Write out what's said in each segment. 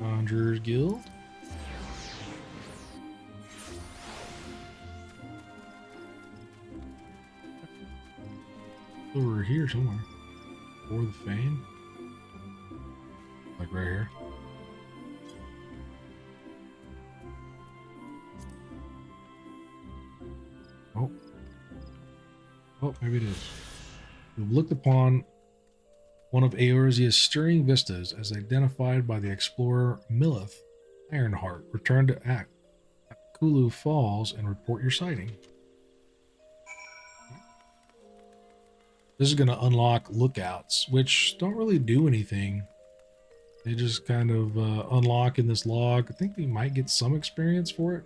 Gladiators Guild. Over here somewhere. For the Fane. Like right here. Oh. Oh, maybe it is. We've looked upon one of Eorzea's stirring vistas as identified by the explorer Millith Ironheart. Return to Kulu Falls and report your sighting. This is going to unlock lookouts, which don't really do anything. They just kind of unlock in this log. I think we might get some experience for it.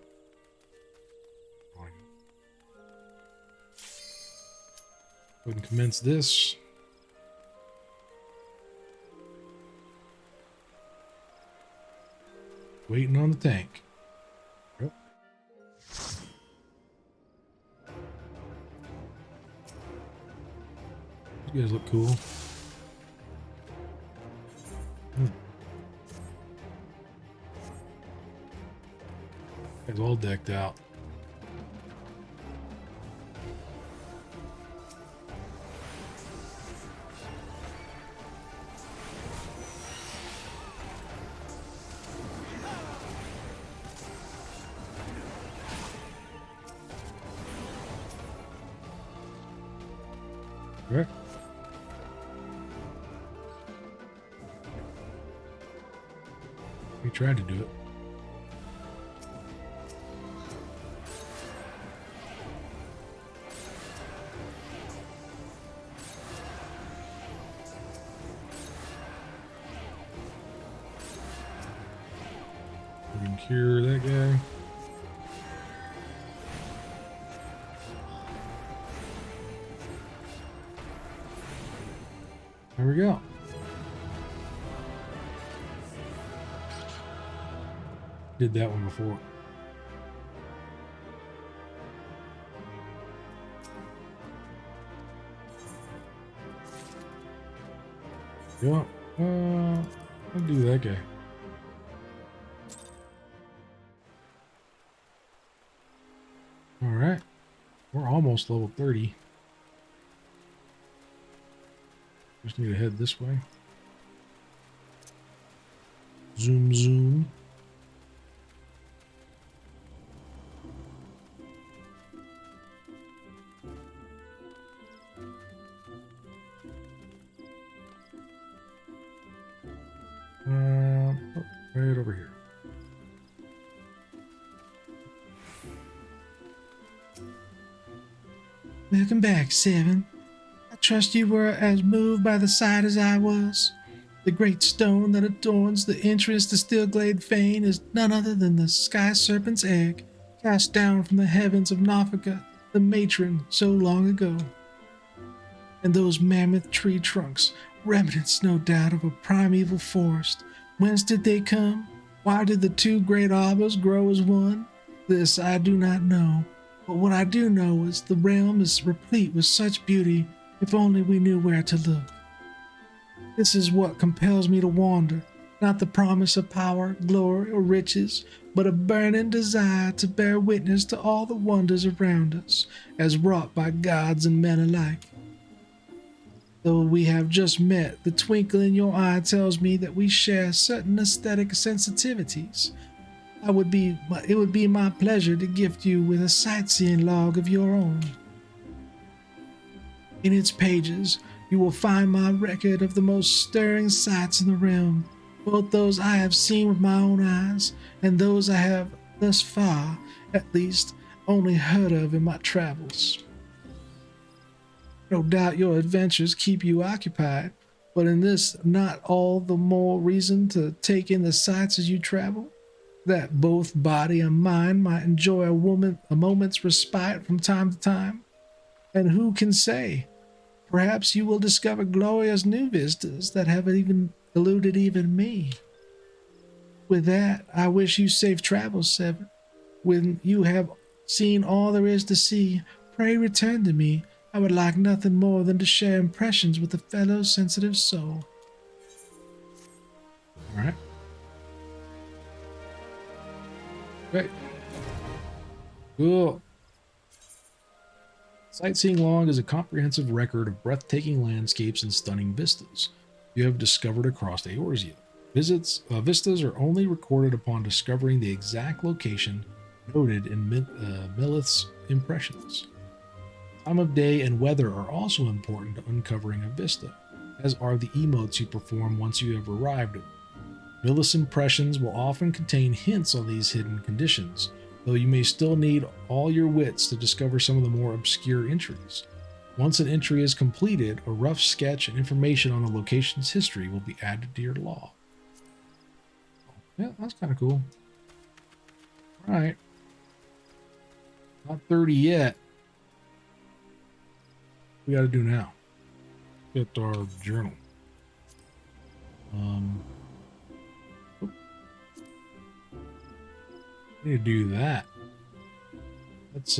Go ahead and commence this. Waiting on the tank. Yep. You guys look cool. Guys all decked out. Okay. We tried to do it. We can cure that guy. There we go. Did that one before. Yeah, I'll do that guy. All right, we're almost level 30. Just need to head this way. Zoom, zoom. Right over here. Welcome back, Seven. I trust you were as moved by the sight as I was. The great stone that adorns the entrance to Stillglade Fane is none other than the Sky Serpent's egg, cast down from the heavens of Nafika, the matron, so long ago. And those mammoth tree trunks, remnants no doubt of a primeval forest. Whence did they come? Why did the two great arbors grow as one? This I do not know. But what I do know is the realm is replete with such beauty, if only we knew where to look. This is what compels me to wander, not the promise of power, glory, or riches, but a burning desire to bear witness to all the wonders around us, as wrought by gods and men alike. Though we have just met, the twinkle in your eye tells me that we share certain aesthetic sensitivities. It would be my pleasure to gift you with a sightseeing log of your own. In its pages, you will find my record of the most stirring sights in the realm, both those I have seen with my own eyes and those I have, thus far, at least, only heard of in my travels. No doubt your adventures keep you occupied, but in this not all the more reason to take in the sights as you travel, that both body and mind might enjoy a moment's respite from time to time. And who can say? Perhaps you will discover glorious new vistas that have even eluded even me. With that, I wish you safe travels, Seven. When you have seen all there is to see, pray return to me. I would like nothing more than to share impressions with a fellow sensitive soul. All right. Okay. Cool. Sightseeing Log is a comprehensive record of breathtaking landscapes and stunning vistas you have discovered across Eorzea. Vistas are only recorded upon discovering the exact location noted in Millith's impressions. Time of day and weather are also important to uncovering a vista, as are the emotes you perform once you have arrived at one. Millith's impressions will often contain hints on these hidden conditions, though you may still need all your wits to discover some of the more obscure entries. Once an entry is completed, a rough sketch and information on the location's history will be added to your log. Yeah, that's kind of cool. All right. Not 30 yet. We got to do now. Get our journal. I need to do that. That's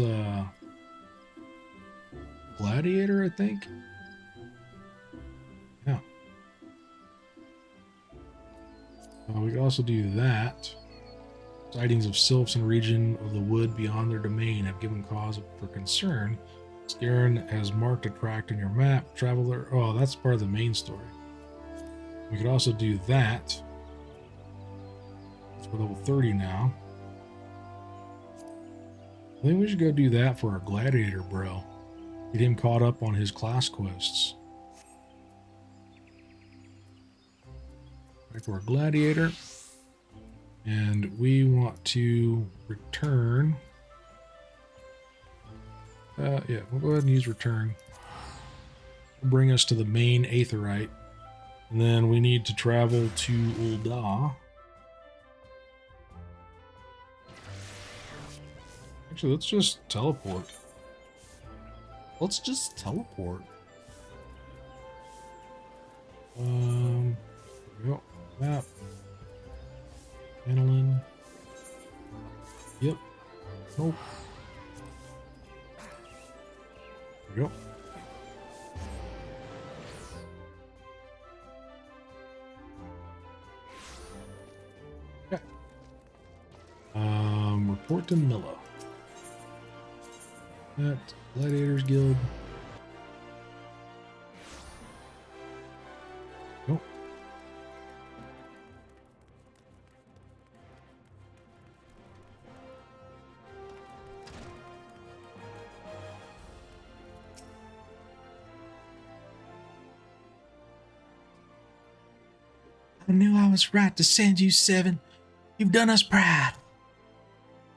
Gladiator, I think. Yeah. We could also do that. Sightings of sylphs in a region of the wood beyond their domain have given cause for concern. Scarin has marked a tract on your map. Traveler. Oh, that's part of the main story. We could also do that. We're level 30 now. I think we should go do that for our gladiator bro. Get him caught up on his class quests. Back to our gladiator. And we want to return. Yeah, we'll go ahead and use return. It'll bring us to the main Aetheryte. And then we need to travel to Ul'dah. Actually, let's just teleport. Let's just teleport. There we go. Map. Annalyn. Yep. Nope. There we go. Okay. Report to Milla. At Gladiators Guild. Nope. I knew I was right to send you, Seven. You've done us proud.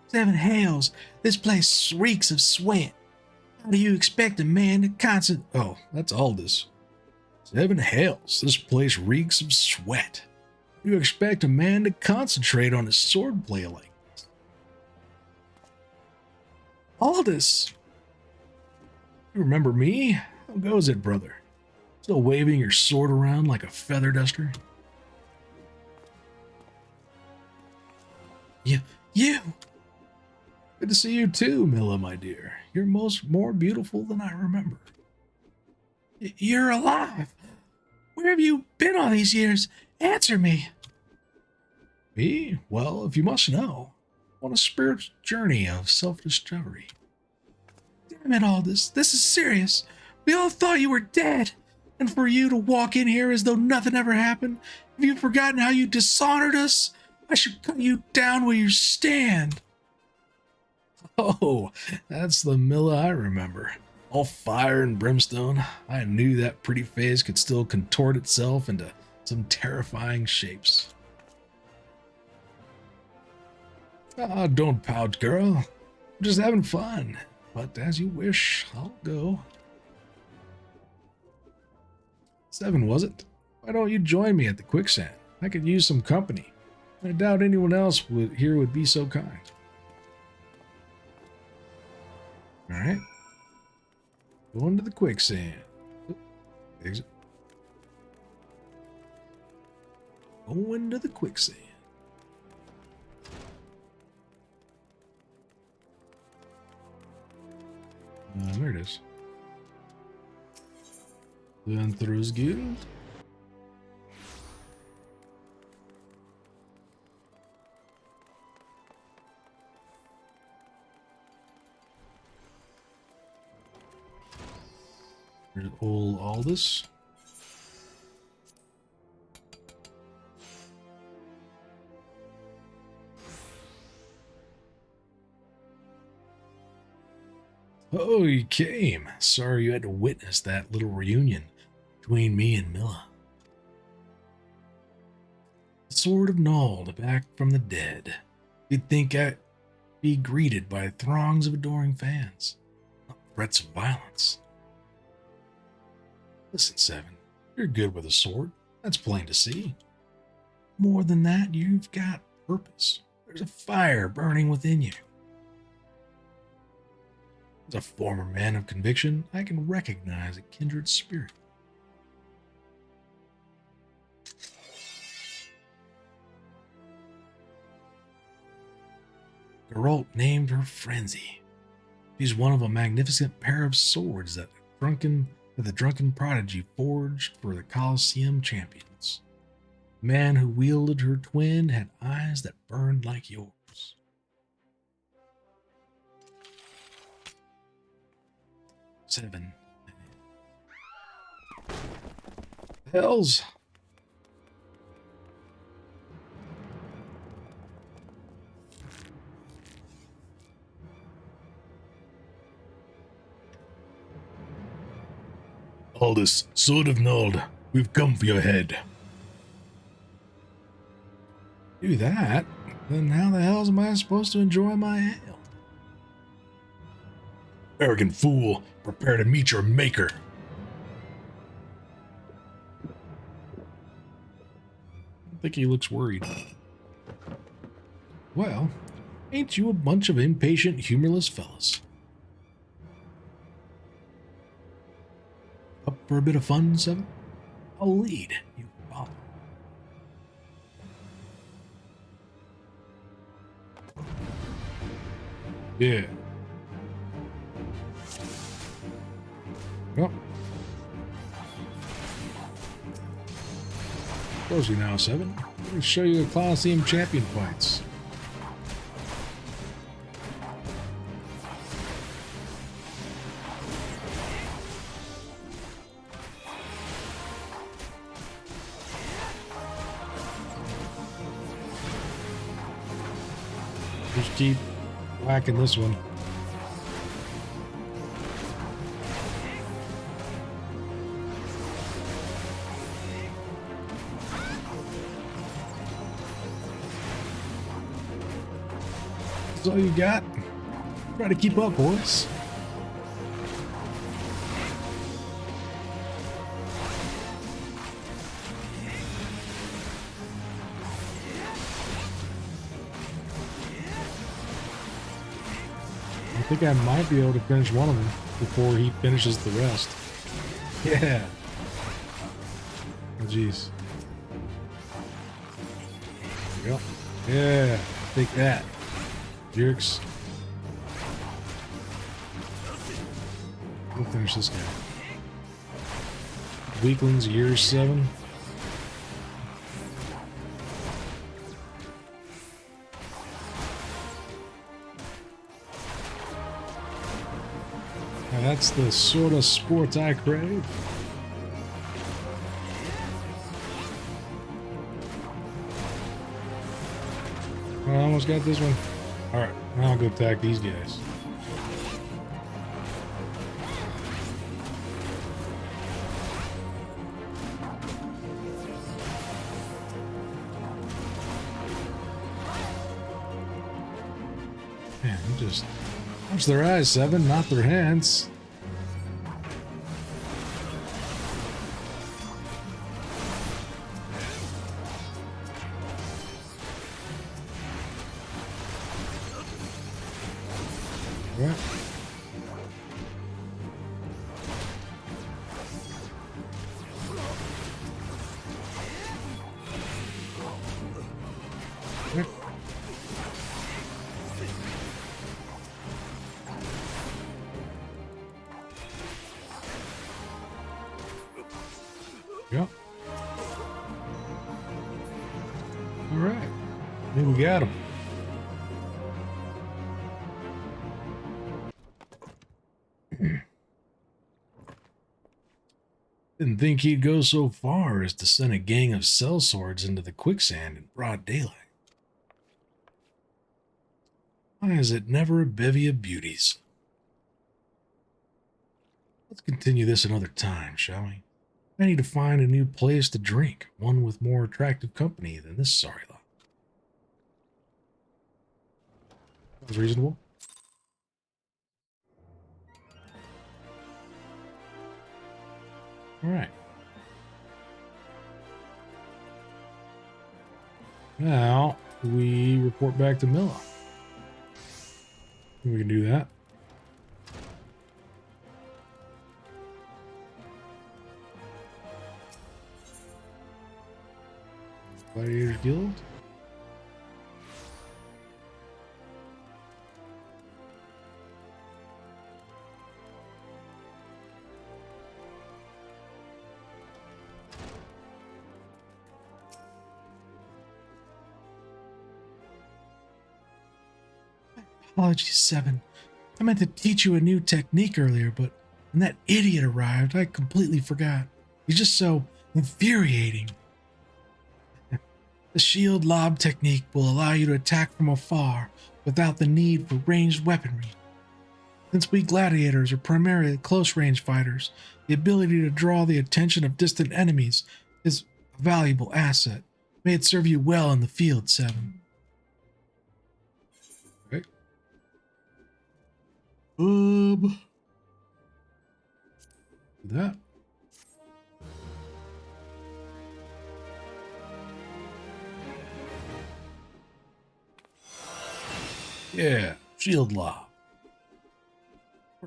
Seven Hells, this place reeks of sweat. How do you expect a man to concentrate? Oh, that's Aldous. Seven Hells, this place reeks of sweat. You expect a man to concentrate on his swordplay like this? Aldous! You remember me? How goes it, brother? Still waving your sword around like a feather duster? You! Good to see you too, Milla, my dear. You're more beautiful than I remember. You're alive! Where have you been all these years? Answer me! Me? Well, if you must know, on a spiritual journey of self-discovery. Damn it, Aldous. This is serious. We all thought you were dead. And for you to walk in here as though nothing ever happened, have you forgotten how you dishonored us? I should cut you down where you stand. Oh, that's the Milla I remember. All fire and brimstone. I knew that pretty face could still contort itself into some terrifying shapes. Ah, don't pout, girl. I'm just having fun. But as you wish, I'll go. Seven, was it? Why don't you join me at the quicksand? I could use some company. I doubt anyone else here would be so kind. Alright. Going to the quicksand. Exit. Going to the quicksand. There it is. Gladiators Guild. There's old Aldous. Oh, you came. Sorry you had to witness that little reunion between me and Milla. The Sword of Gnald, back from the dead. You'd think I'd be greeted by throngs of adoring fans, not threats of violence. Listen, Seven, you're good with a sword. That's plain to see. More than that, you've got purpose. There's a fire burning within you. As a former man of conviction, I can recognize a kindred spirit. Geralt named her Frenzy. She's one of a magnificent pair of swords that the drunken prodigy forged for the Colosseum champions. The man who wielded her twin had eyes that burned like yours. Seven. Hells. Aldous, Sword of Gnald, we've come for your head. Do that? Then how the hell am I supposed to enjoy my ale? Arrogant fool, prepare to meet your maker. I think he looks worried. Well, ain't you a bunch of impatient, humorless fellas? Up for a bit of fun, Seven? I'll lead, you follow. Yeah. Well. Cozy now, Seven. Let me show you the Colosseum champion fights. Just keep whacking this one. That's all you got? Try to keep up, boys. I think I might be able to finish one of them before he finishes the rest. Yeah. Oh, jeez. There we go. Yeah. Take that. Jerks. We'll finish this guy. Weaklings, year 7. Now that's the sort of sport I crave. I almost got this one. Alright, now I'll go attack these guys. Man, just watch their eyes, Seven, not their hands. Right. Right. Yep. All right. I think we got him. Didn't think he'd go so far as to send a gang of sellswords into the quicksand in broad daylight. Why is it never a bevy of beauties? Let's continue this another time, shall we? I need to find a new place to drink, one with more attractive company than this sorry lot. That was reasonable. All right. Now we report back to Milla. We can do that. Gladiators Guild. Apologies, Seven. I meant to teach you a new technique earlier, but when that idiot arrived, I completely forgot. He's just so infuriating. The shield lob technique will allow you to attack from afar without the need for ranged weaponry. Since we gladiators are primarily close-range fighters, the ability to draw the attention of distant enemies is a valuable asset. May it serve you well in the field, Seven. Okay. That. Yeah, shield lob.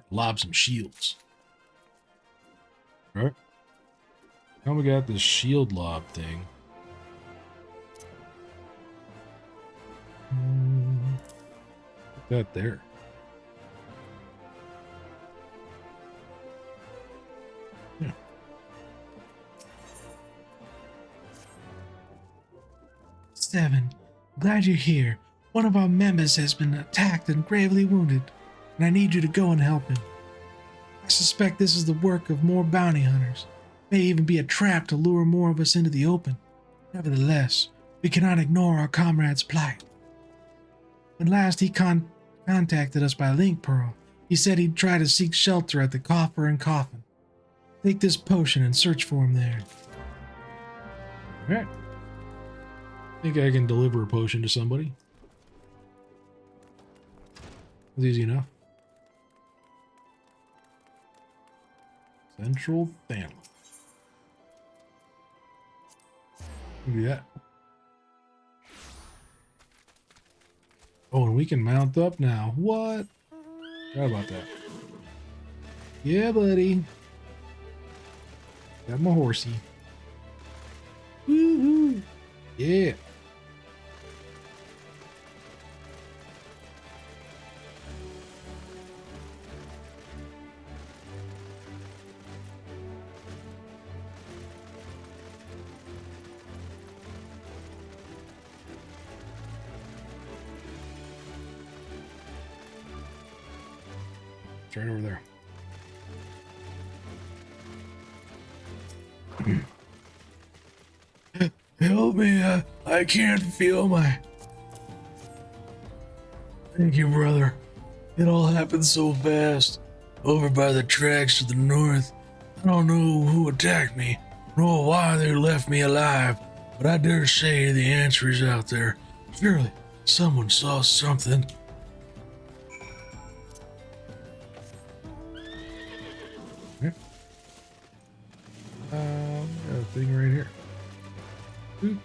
Lob some shields. All right. Now we got this shield lob thing. Put that there. Yeah. Seven, glad you're here. One of our members has been attacked and gravely wounded, and I need you to go and help him. I suspect this is the work of more bounty hunters. May even be a trap to lure more of us into the open. Nevertheless, we cannot ignore our comrade's plight. When last he contacted us by link pearl, he said he'd try to seek shelter at the Coffer and Coffin. Take this potion and search for him there. All right. Think I can deliver a potion to somebody. It's easy enough. Central family. Do that. Oh, and we can mount up now. What? Forgot about that. Yeah, buddy. Got my horsey. Woo-hoo. Yeah. It's right over there. Help me, I can't feel my... Thank you, brother. It all happened so fast. Over by the tracks to the north. I don't know who attacked me, nor why they left me alive, but I dare say the answer is out there. Surely, someone saw something. Got a thing right here. Boop.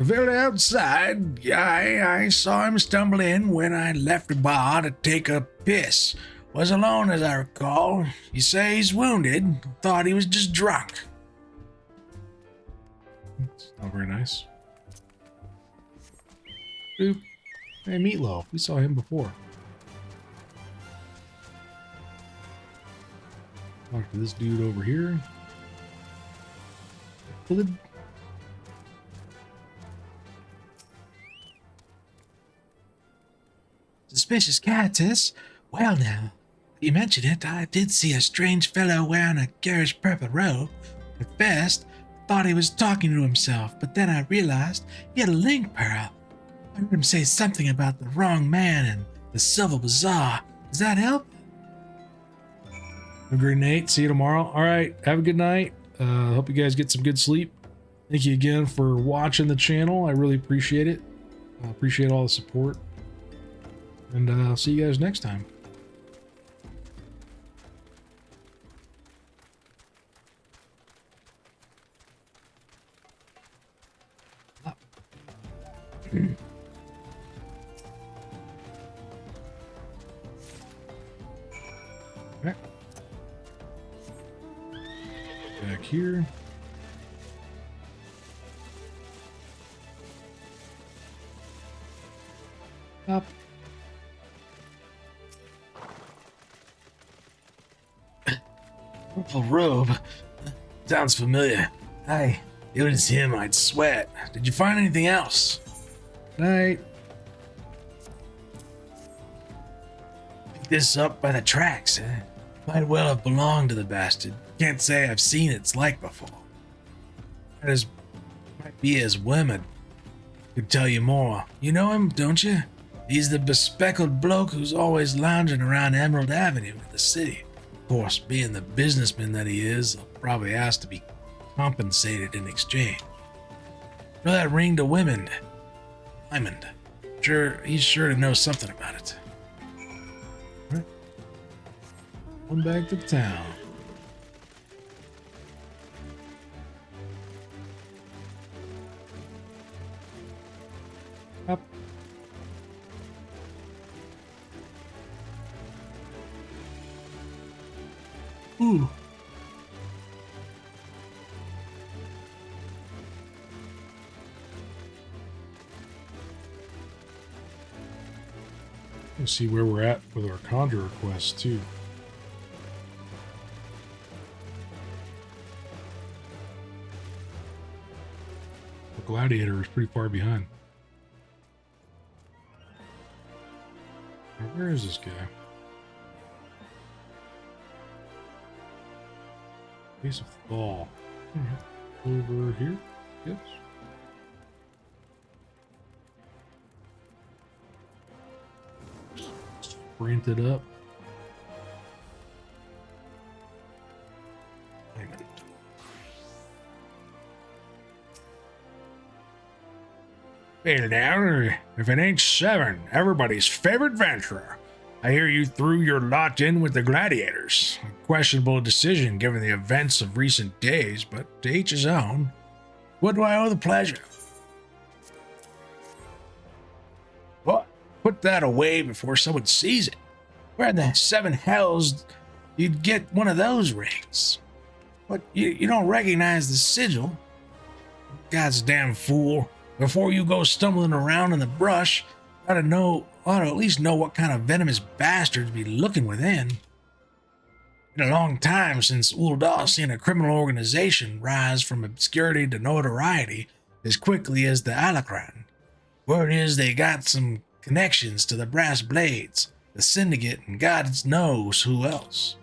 Well, outside, I saw him stumble in when I left the bar to take a piss. Was alone, as I recall. You say he's wounded. Thought he was just drunk. It's not very nice. Boop. Hey, Meatloaf. We saw him before. Talk to this dude over here. Suspicious characters? Well now, You mentioned it, I did see a strange fellow wearing a garish purple robe. At first, I thought he was talking to himself, but then I realized he had a link pearl. I heard him say something about the wrong man and the Silver Bazaar. Does that help? Have a great night. See you tomorrow. All right. Have a good night. Hope you guys get some good sleep. Thank you again for watching the channel. I really appreciate it. I appreciate all the support. And I'll see you guys next time. Okay. Back here. Up. Purple robe. Sounds familiar. If it was him, I'd sweat. Did you find anything else? Night. Picked this up by the tracks, eh? Might well have belonged to the bastard. Can't say I've seen its like before. Might be his woman. Could tell you more. You know him, don't you? He's the bespectacled bloke who's always lounging around Emerald Avenue in the city. Of course, being the businessman that he is, he'll probably ask to be compensated in exchange. Know that ring to women? Diamond. He's sure to know something about it. Right. One back to town. Up. Ooh. Let's see where we're at with our conjurer quest too. The gladiator is pretty far behind. Now, where is this guy? Face of Fall. Over here? Yes. Sprint it up. Well now, if it ain't Seven, everybody's favorite venturer. I hear you threw your lot in with the Gladiators. A questionable decision given the events of recent days, but to each his own. What do I owe the pleasure? What? Put that away before someone sees it. Where in the seven hells you'd get one of those rings? What, you don't recognize the sigil? God's damn fool. Before you go stumbling around in the brush, ought to at least know what kind of venomous bastards be looking within. Been a long time since Ul'dah seen a criminal organization rise from obscurity to notoriety as quickly as the Alacran. Word is they got some connections to the Brass Blades, the Syndicate, and God knows who else.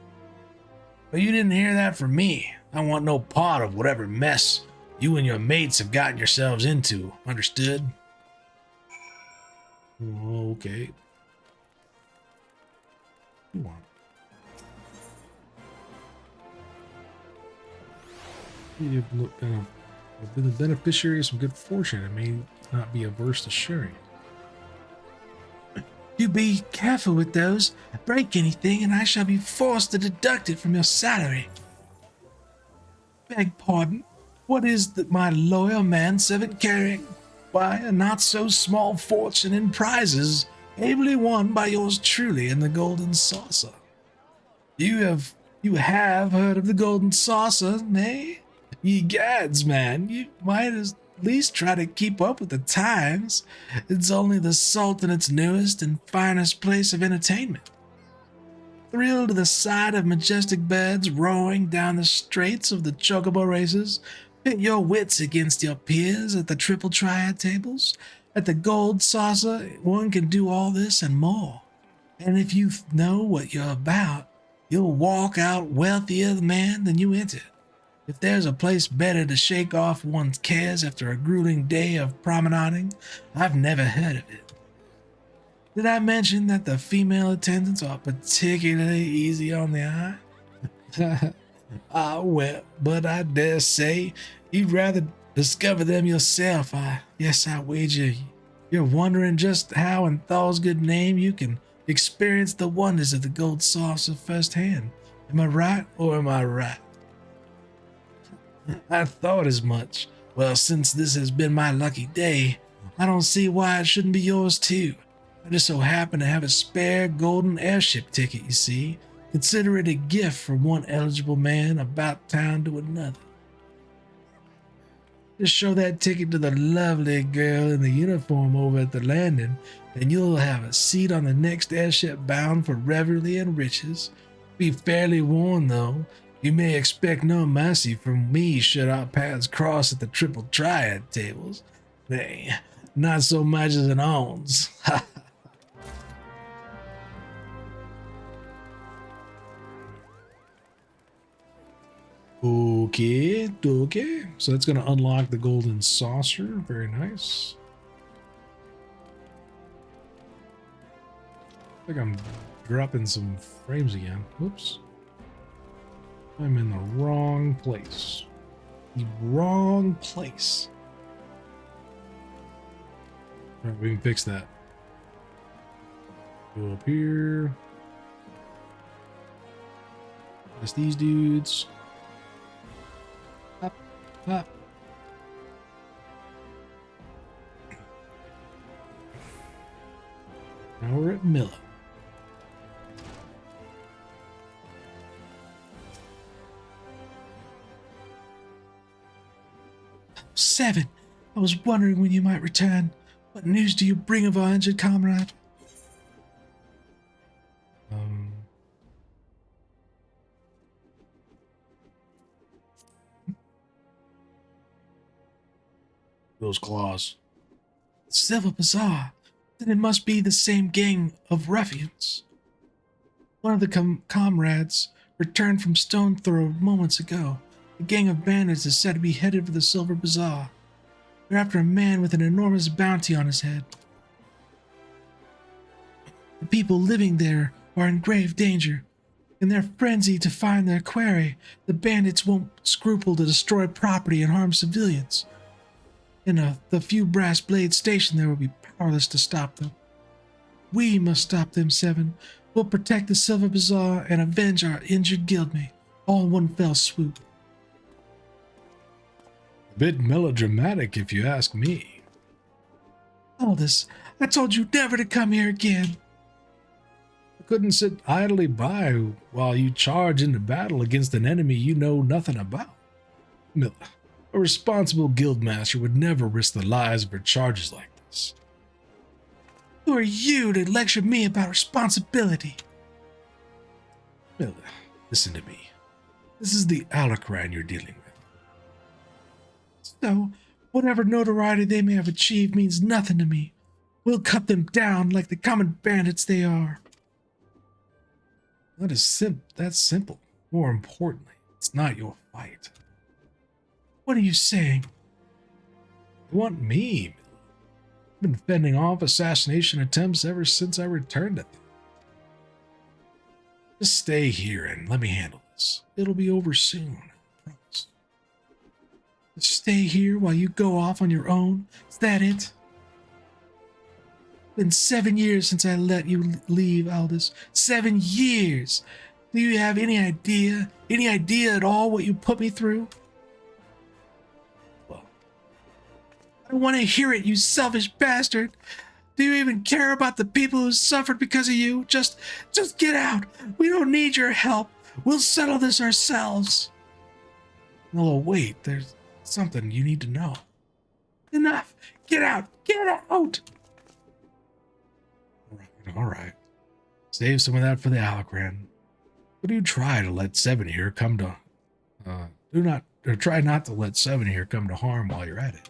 But you didn't hear that from me. I want no part of whatever mess you and your mates have gotten yourselves into, understood? Okay. Come on. You've been the beneficiary of some good fortune and may not be averse to sharing. You be careful with those. Break anything and I shall be forced to deduct it from your salary. Beg pardon. What is my loyal manservant carrying? Why, a not so small fortune in prizes, ably won by yours truly in the Golden Saucer. You have heard of the Golden Saucer, nay? Ye gads, man, you might at least try to keep up with the times. It's only the Sultanate's newest and finest place of entertainment. Thrill to the sight of majestic birds rowing down the straits of the chocobo races. Pit your wits against your peers at the triple triad tables. At the gold saucer, one can do all this and more. And if you know what you're about, you'll walk out wealthier man than you entered. If there's a place better to shake off one's cares after a grueling day of promenading, I've never heard of it. Did I mention that the female attendants are particularly easy on the eye? Well, but I dare say you'd rather discover them yourself. Yes, I wager you're wondering just how in Thor's good name you can experience the wonders of the gold saucer firsthand. Am I right or am I right? I thought as much. Well, since this has been my lucky day, I don't see why it shouldn't be yours too. I just so happen to have a spare golden airship ticket, you see. Consider it a gift from one eligible man about town to another. Just show that ticket to the lovely girl in the uniform over at the landing, and you'll have a seat on the next airship bound for revelry and riches. Be fairly warned, though. You may expect no mercy from me should our paths cross at the triple triad tables. Nay, not so much as an ounce. Okay. So that's going to unlock the golden saucer. Very nice. I think I'm dropping some frames again. Whoops. I'm in the wrong place. The wrong place. All right, we can fix that. Go up here. That's these dudes. Up. Now we're at Milla. Seven, I was wondering when you might return. What news do you bring of our injured comrade? Those claws. Silver Bazaar. Then it must be the same gang of ruffians. One of the comrades returned from Stone Throw moments ago. A gang of bandits is said to be headed for the Silver Bazaar. They're after a man with an enormous bounty on his head. The people living there are in grave danger. In their frenzy to find their quarry, the bandits won't scruple to destroy property and harm civilians. The few brass blades stationed there will be powerless to stop them. We must stop them, Seven. We'll protect the Silver Bazaar and avenge our injured guildmate, all in one fell swoop. A bit melodramatic, if you ask me. Aldous, I told you never to come here again. I couldn't sit idly by while you charge into battle against an enemy you know nothing about. Milla, a responsible guildmaster would never risk the lives for charges like this. Who are you to lecture me about responsibility? Milla, listen to me. This is the Alacran you're dealing with. So, whatever notoriety they may have achieved means nothing to me. We'll cut them down like the common bandits they are. That's simple. More importantly, it's not your fight. What are you saying? You want me? I've been fending off assassination attempts ever since I returned to them. Just stay here and let me handle this. It'll be over soon, I promise. Stay here while you go off on your own? Is that it? It's been 7 years since I let you leave, Aldous. 7 years! Do you have any idea at all what you put me through? I don't want to hear it, you selfish bastard. Do you even care about the people who suffered because of you? Just get out. We don't need your help. We'll settle this ourselves. No, wait. There's something you need to know. Enough. Get out. Get out. All right. Save some of that for the Alacran. But do try to let Seven here come to... try not to let Seven here come to harm while you're at it.